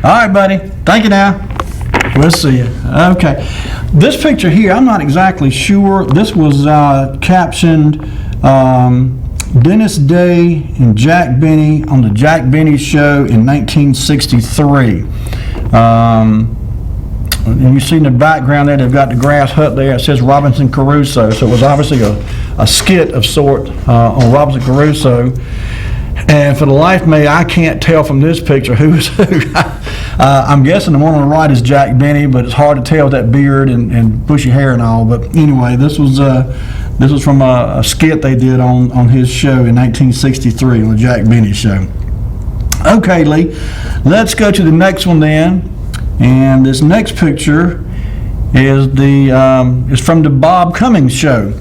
right, buddy. Thank you now. We'll see you. Okay. This picture here, I'm not exactly sure. This was captioned Dennis Day and Jack Benny on the Jack Benny Show in 1963. And you see in the background there, they've got the grass hut there. It says Robinson Crusoe. So it was obviously a skit of sort on Robinson Crusoe. And for the life of me, I can't tell from this picture who's who. I'm guessing the one on the right is Jack Benny, but it's hard to tell with that beard and bushy hair and all. But anyway, this was from a skit they did on his show in 1963 on the Jack Benny Show. Okay, Lee, let's go to the next one then. And this next picture is from the Bob Cummings Show.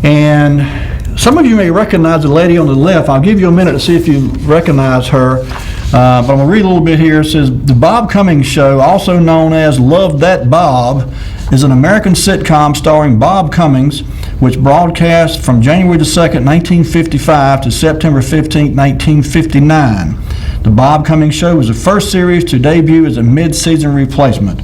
And some of you may recognize the lady on the left. I'll give you a minute to see if you recognize her. But I'm going to read a little bit here. It says, the Bob Cummings Show, also known as Love That Bob, is an American sitcom starring Bob Cummings, which broadcast from January the 2nd, 1955 to September 15, 1959. The Bob Cummings Show was the first series to debut as a mid-season replacement.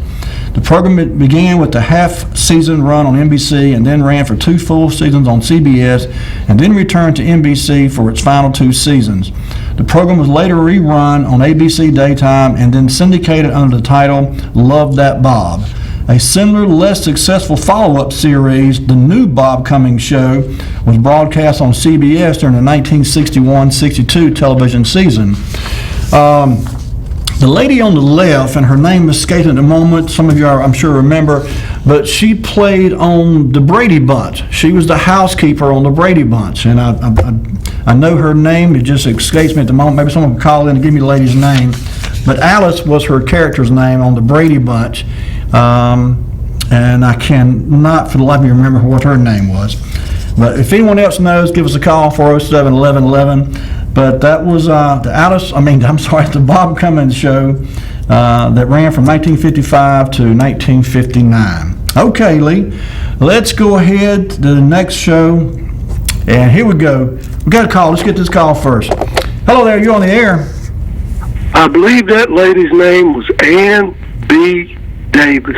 The program began with a half-season run on NBC and then ran for 2 full seasons on CBS and then returned to NBC for its final 2 seasons. The program was later rerun on ABC Daytime and then syndicated under the title Love That Bob. A similar, less successful follow-up series, The New Bob Cummings Show, was broadcast on CBS during the 1961-62 television season. The lady on the left, and her name escapes at the moment, some of you are, I'm sure, remember, but she played on the Brady Bunch. She was the housekeeper on the Brady Bunch, and I know her name, it just escapes me at the moment. Maybe someone can call in and give me the lady's name. But Alice was her character's name on the Brady Bunch, and I cannot for the life of me remember what her name was. But if anyone else knows, give us a call, 407-1111. But that was the Bob Cummings Show that ran from 1955 to 1959. Okay, Lee, let's go ahead to the next show. And here we go. We got a call. Let's get this call first. Hello there, you're on the air. I believe that lady's name was Ann B. Davis.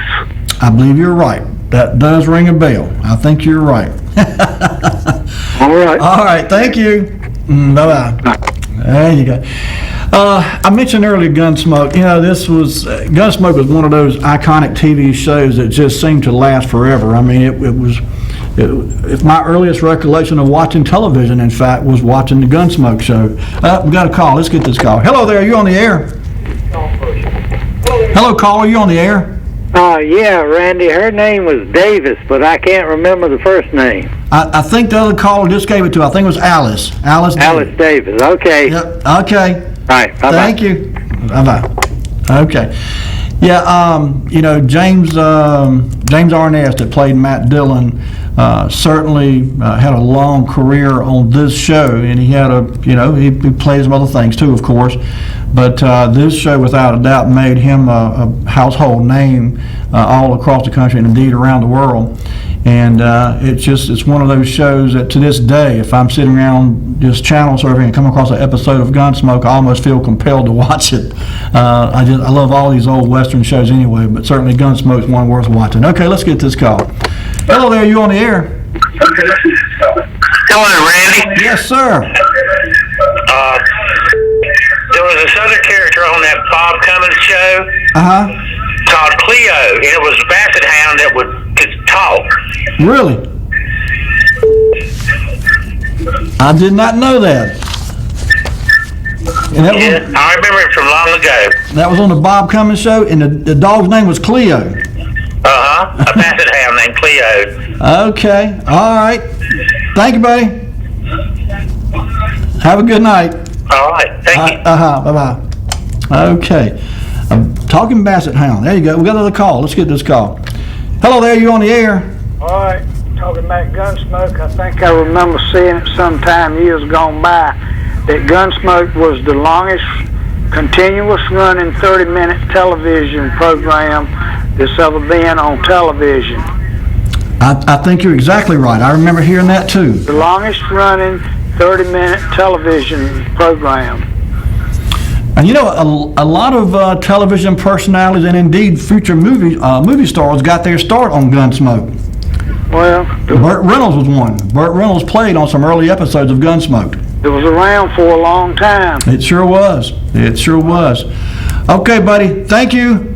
I believe you're right. That does ring a bell. I think you're right. All right. All right, thank you. Bye-bye. There you go. I mentioned earlier Gunsmoke. You know, Gunsmoke was one of those iconic TV shows that just seemed to last forever. I mean, if my earliest recollection of watching television, in fact, was watching the Gunsmoke show. We got a call. Let's get this call. Hello there. You on the air? Hello, caller. You on the air? Yeah, Randy. Her name was Davis, but I can't remember the first name. I think the other caller just gave it to. I think it was Alice. Alice Davis. Okay. Yep. Okay. All right. Bye-bye. Thank you. Bye-bye. Okay. Yeah. James Arness that played Matt Dillon certainly had a long career on this show, and he had he played some other things too, of course. But this show, without a doubt, made him a household name all across the country and indeed around the world. And it's one of those shows that to this day, if I'm sitting around just channel surfing and come across an episode of Gunsmoke, I almost feel compelled to watch it. I love all these old Western shows anyway, but certainly Gunsmoke's one worth watching. Okay, let's get this call. Hello there, you on the air? Hello, Randy. Yes, sir. There was this other character on that Bob Cummings show called Cleo, and it was a basset hound that could talk. Really? I did not know that. And I remember it from long ago. That was on the Bob Cummings show, and the dog's name was Cleo. A basset hound named Cleo. Okay, all right. Thank you, buddy. Have a good night. All right, thank you. Bye-bye. Okay. Talking basset hound. There you go. We got another call. Let's get this call. Hello there, you on the air? All right, talking about Gunsmoke, I think I remember seeing it sometime years gone by, that Gunsmoke was the longest continuous running 30-minute television program that's ever been on television. I think you're exactly right. I remember hearing that too. The longest running 30-minute television program. And a lot of television personalities and indeed future movie stars got their start on Gunsmoke. Well, Bart Reynolds was one. Bart Reynolds played on some early episodes of Gunsmoke. It was around for a long time. It sure was. It sure was. Okay, buddy. Thank you.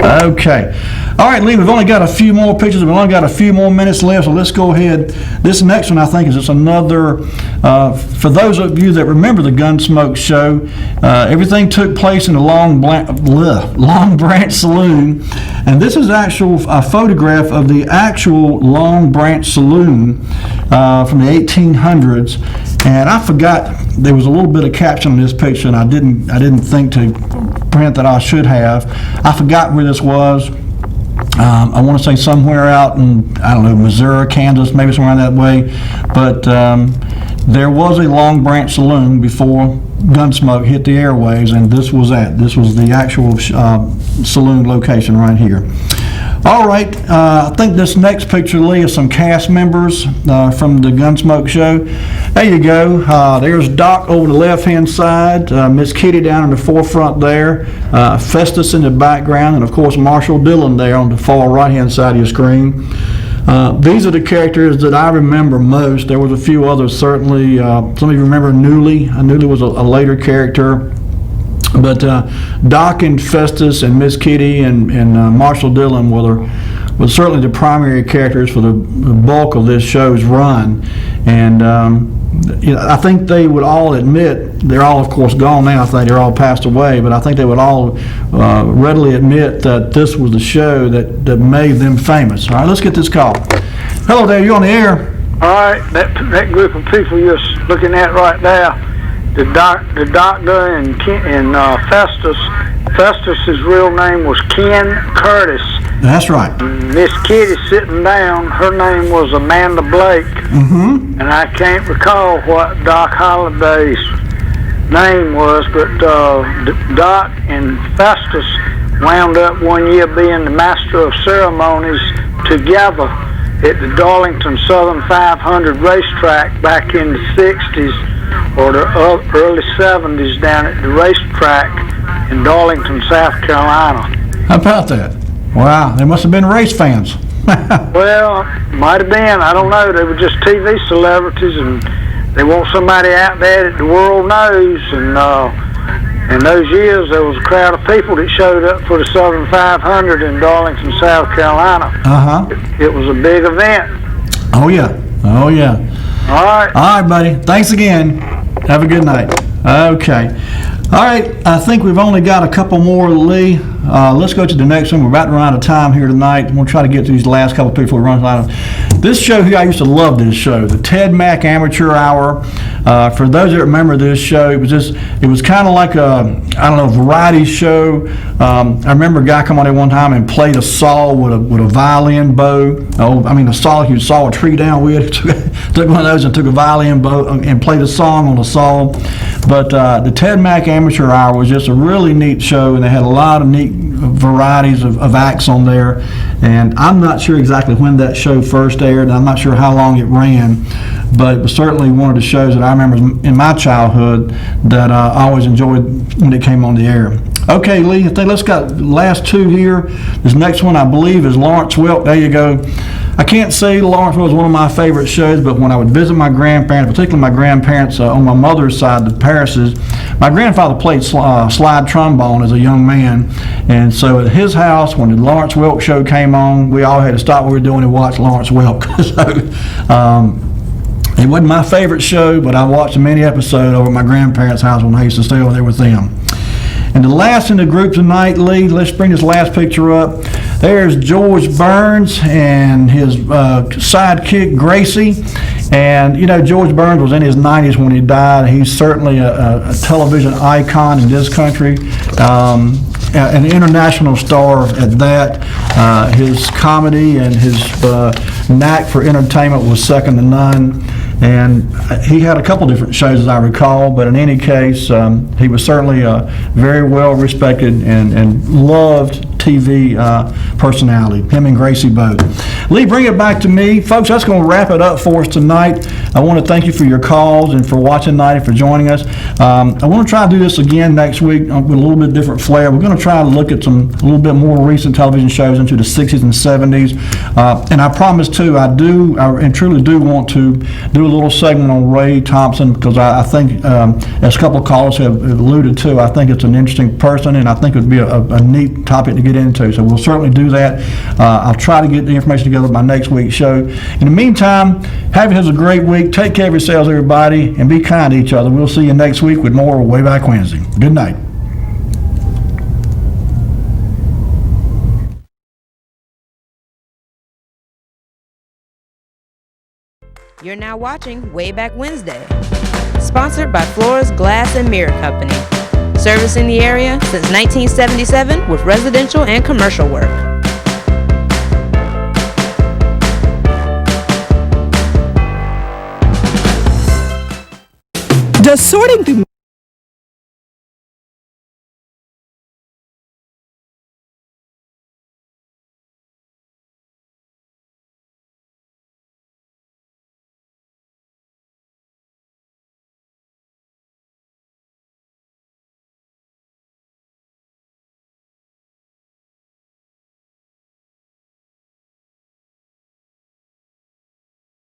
Okay. All right, Lee, we've only got a few more pictures. We've only got a few more minutes left, so let's go ahead. This next one, I think, is just another, for those of you that remember the Gunsmoke show, everything took place in the Long Branch Saloon, and this is a photograph of the actual Long Branch Saloon from the 1800s, and I forgot, there was a little bit of caption on this picture, and I didn't think to print that I should have. I forgot where this was. I want to say somewhere out in, I don't know, Missouri, Kansas, maybe somewhere that way. But there was a Long Branch Saloon before Gunsmoke hit the airwaves, and this was the actual saloon location right here. All right, I think this next picture, Lee, is some cast members from the Gunsmoke show. There you go. There's Doc over the left-hand side, Miss Kitty down in the forefront there, Festus in the background, and of course Marshall Dillon there on the far right-hand side of your screen. These are the characters that I remember most. There was a few others, certainly. Some of you remember Newly. Newly was a later character. But Doc and Festus and Miss Kitty and Marshall Dillon were certainly the primary characters for the bulk of this show's run. And I think they would all admit, they're all of course gone now, I think they're all passed away, but I think they would all readily admit that this was the show that made them famous. All right, let's get this call. Hello there, you on the air? All right, that group of people you're looking at right there, the doctor and Festus. Festus's real name was Ken Curtis. That's right. Miss Kitty sitting down, her name was Amanda Blake. Mm-hmm. And I can't recall what Doc Holliday's name was, but Doc and Festus wound up one year being the master of ceremonies together at the Darlington Southern 500 racetrack back in the 60s. Or the early 70s down at the racetrack in Darlington, South Carolina. How about that? Wow, they must have been race fans. Well, might have been. I don't know. They were just TV celebrities, and they want somebody out there that the world knows. And in those years, there was a crowd of people that showed up for the Southern 500 in Darlington, South Carolina. It was a big event. Oh, yeah. Oh, yeah. All right. All right, buddy. Thanks again. Have a good night. Okay. All right. I think we've only got a couple more, Lee. Let's go to the next one. We're about to run out of time here tonight. We'll try to get to these last couple people who run out of. This show here, I used to love this show, the Ted Mack Amateur Hour. For those that remember this show, it was kind of like a, variety show. I remember a guy come on there one time and played a saw with a violin bow. A saw, he would saw a tree down with, took one of those and took a violin bow and played a song on the saw. But the Ted Mack Amateur Hour was just a really neat show, and they had a lot of neat varieties of acts on there. And I'm not sure exactly when that show first aired, and I'm not sure how long it ran, but it was certainly one of the shows that I remember in my childhood that I always enjoyed when it came on the air. Okay, Lee, I think let's got the last two here. This next one, I believe, is Lawrence Wilt. There you go. I can't say Lawrence Wilt was one of my favorite shows, but when I would visit my grandparents, particularly my grandparents on my mother's side, the Parrises, my grandfather played slide trombone as a young man, and so at his house, when the Lawrence Wilt show came on, we all had to stop what we were doing and watch Lawrence Wilt. It wasn't my favorite show, but I watched a mini episode over at my grandparents' house when I used to stay over there with them. And the last in the group tonight, Lee, let's bring this last picture up. There's George Burns and his sidekick, Gracie. And, George Burns was in his 90s when he died. He's certainly a television icon in this country, an international star at that. His comedy and his knack for entertainment was second to none. And he had a couple different shows, as I recall, but in any case, he was certainly a very well respected and loved TV personality, him and Gracie both. Lee, bring it back to me. Folks, that's going to wrap it up for us tonight. I want to thank you for your calls and for watching tonight and for joining us. I want to try to do this again next week with a little bit different flair. We're going to try to look at a little bit more recent television shows into the 60s and 70s. And I promise, too, I truly do want to do a little segment on Ray Thompson, because I think, as a couple of callers have alluded to, I think it's an interesting person, and I think it would be a neat topic to get into. So we'll certainly do that. I'll try to get the information together by next week's show. In the meantime, have yourselves a great week. Take care of yourselves, everybody, and be kind to each other. We'll see you next week with more Wayback Wednesday. Good night. You're now watching Wayback Wednesday, sponsored by Floors Glass and Mirror Company, servicing the area since 1977 with residential and commercial work. Does sorting through